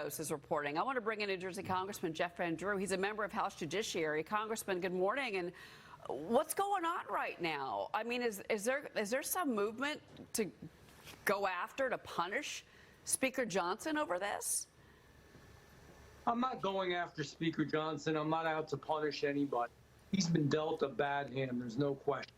Axios is reporting. I want to bring in New Jersey Congressman Jeff Van Drew. He's a member of House Judiciary. Congressman, good morning. And what's going on right now? I mean, is there some movement to go after, to punish Speaker Johnson over this? I'm not going after Speaker Johnson. I'm not out to punish anybody. He's been dealt a bad hand, there's no question.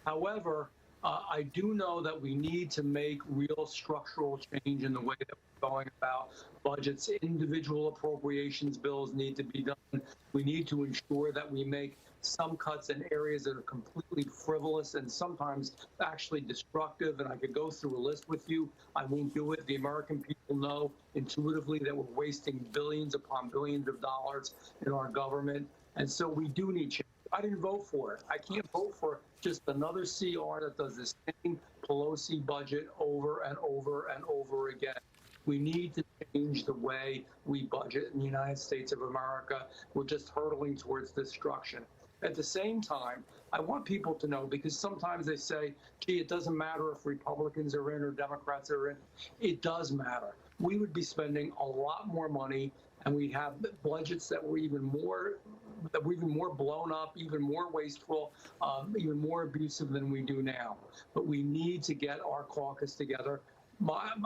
However, I do know that we need to make real structural change in the way that we're going about budgets. Individual appropriations bills need to be done. We need to ensure that we make some cuts in areas that are completely frivolous and sometimes actually destructive. And I could go through a list with you. I won't do it. The American people know intuitively that we're wasting billions upon billions of dollars in our government. And so we do need change. I didn't vote for it. I can't vote for just another CR that does the same Pelosi budget over and over and over again. We need to change the way we budget in the United States of America. We're just hurtling towards destruction. At the same time, I want people to know, because sometimes they say, gee, it doesn't matter if Republicans are in or Democrats are in. It does matter. We would be spending a lot more money, and we have budgets that were even more blown up, even more wasteful, even more abusive than we do now. But we need to get our caucus together.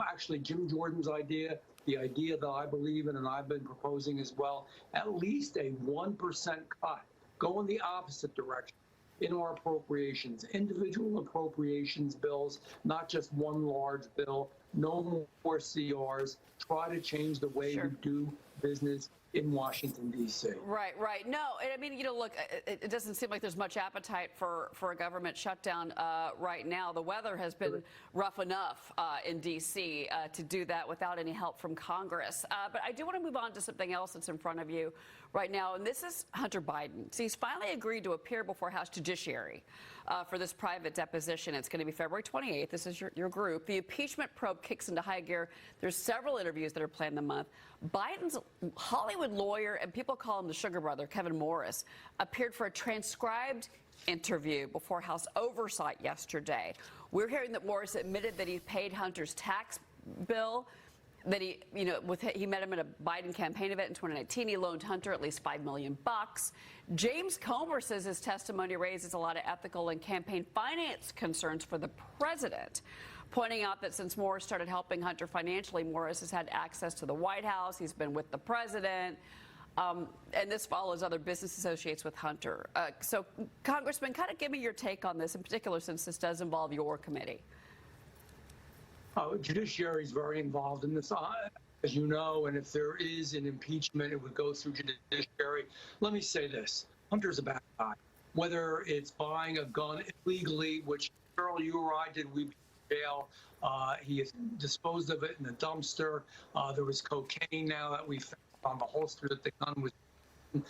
Actually, Jim Jordan's idea, the idea that I believe in and I've been proposing as well, at least a 1% cut, go in the opposite direction in our appropriations, individual appropriations bills, not just one large bill, no more CRs, try to change the way we do business in Washington, D.C. Right. No, I mean, look, it doesn't seem like there's much appetite for a government shutdown right now. The weather has been rough enough in D.C. To do that without any help from Congress. But I do want to move on to something else that's in front of you right now, and this is Hunter Biden. So he's finally agreed to appear before House Judiciary for this private deposition. It's going to be February 28th. This is your group. The impeachment probe kicks into high gear. There's several interviews that are planned the month. Biden's Hollywood lawyer, and people call him the sugar brother, Kevin Morris, appeared for a transcribed interview before House Oversight yesterday. We're hearing that Morris admitted that he paid Hunter's tax bill, that he met him at a Biden campaign event in 2019. He loaned Hunter at least $5 million. James Comer says his testimony raises a lot of ethical and campaign finance concerns for the president, pointing out that since Morris started helping Hunter financially, Morris has had access to the White House. He's been with the president. And this follows other business associates with Hunter. So, Congressman, kind of give me your take on this, in particular, since this does involve your committee. Judiciary is very involved in this, as you know, and if there is an impeachment, it would go through judiciary. Let me say this. Hunter's a bad guy. Whether it's buying a gun illegally, which Cheryl, you or I did, we jail. He has disposed of it in a dumpster. There was cocaine now that we found on the holster that the gun was in.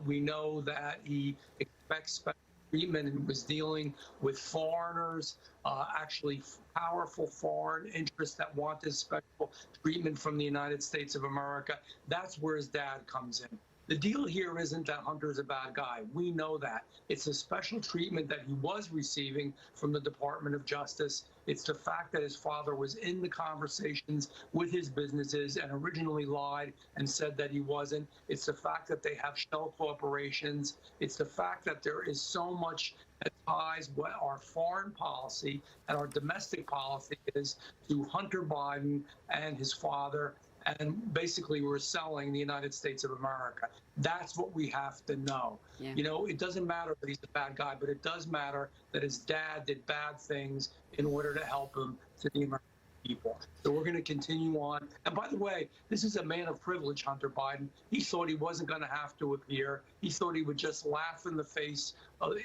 We know that he expects special treatment and was dealing with foreigners, actually powerful foreign interests that want this special treatment from the United States of America. That's where his dad comes in. The deal here isn't that Hunter's a bad guy. We know that. It's a special treatment that he was receiving from the Department of Justice. It's the fact that his father was in the conversations with his businesses and originally lied and said that he wasn't. It's the fact that they have shell corporations. It's the fact that there is so much that ties what our foreign policy and our domestic policy is to Hunter Biden and his father. And basically, we're selling the United States of America. That's what we have to know. Yeah. It doesn't matter that he's a bad guy, but it does matter that his dad did bad things in order to help him to the American people. So we're going to continue on. And by the way, this is a man of privilege, Hunter Biden. He thought he wasn't going to have to appear. He thought he would just laugh in the face of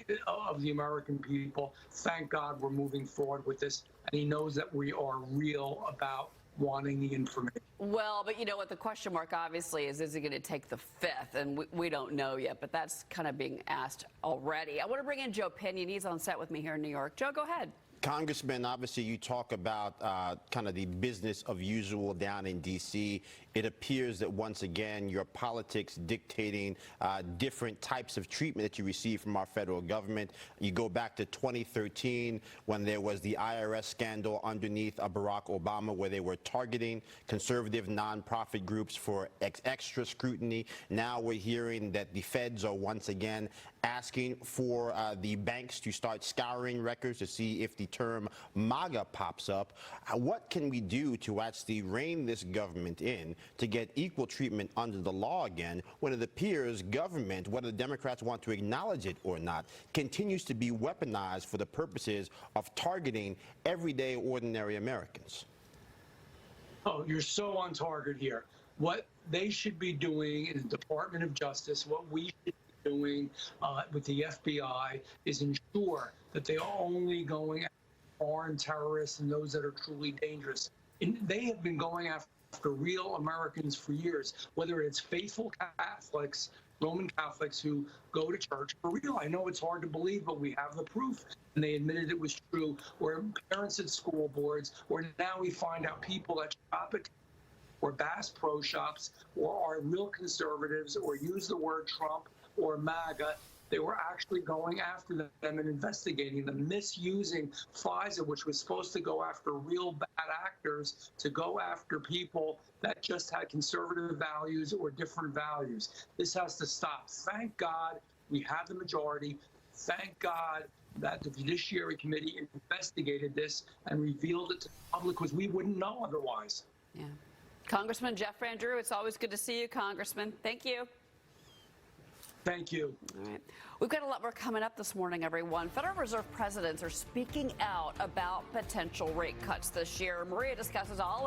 the American people. Thank God we're moving forward with this. And he knows that we are real about wanting the information. Well, but you know what? The question mark obviously is he going to take the fifth? And we don't know yet, but that's kind of being asked already. I want to bring in Joe Pinion. He's on set with me here in New York. Joe, go ahead. Congressman, obviously you talk about kind of the business of usual down in D.C. it appears that once again your politics dictating different types of treatment that you receive from our federal government. You go back to 2013 when there was the IRS scandal underneath Barack Obama, where they were targeting conservative nonprofit groups for extra scrutiny. Now we're hearing that the feds are once again asking for the banks to start scouring records to see if the term MAGA pops up. What can we do to actually rein this government in to get equal treatment under the law again when it appears government, whether the Democrats want to acknowledge it or not, continues to be weaponized for the purposes of targeting everyday ordinary Americans? Oh, you're so on target here. What they should be doing in the Department of Justice, what we should be doing with the FBI, is ensure that they are only going after foreign terrorists and those that are truly dangerous. And they have been going after real Americans for years, whether it's faithful Catholics, Roman Catholics who go to church for real. I know it's hard to believe, but we have the proof, and they admitted it was true. Or parents at school boards, or now we find out people that shop at or Bass Pro Shops, or are real conservatives, or use the word Trump or MAGA. They were actually going after them and investigating them, misusing FISA, which was supposed to go after real bad actors, to go after people that just had conservative values or different values. This has to stop. Thank God we have the majority. Thank God that the Judiciary Committee investigated this and revealed it to the public, because we wouldn't know otherwise. Yeah. Congressman Jeff Van Drew, it's always good to see you, Congressman. Thank you. Thank you. All right. We've got a lot more coming up this morning, everyone. Federal Reserve presidents are speaking out about potential rate cuts this year. Maria discusses all of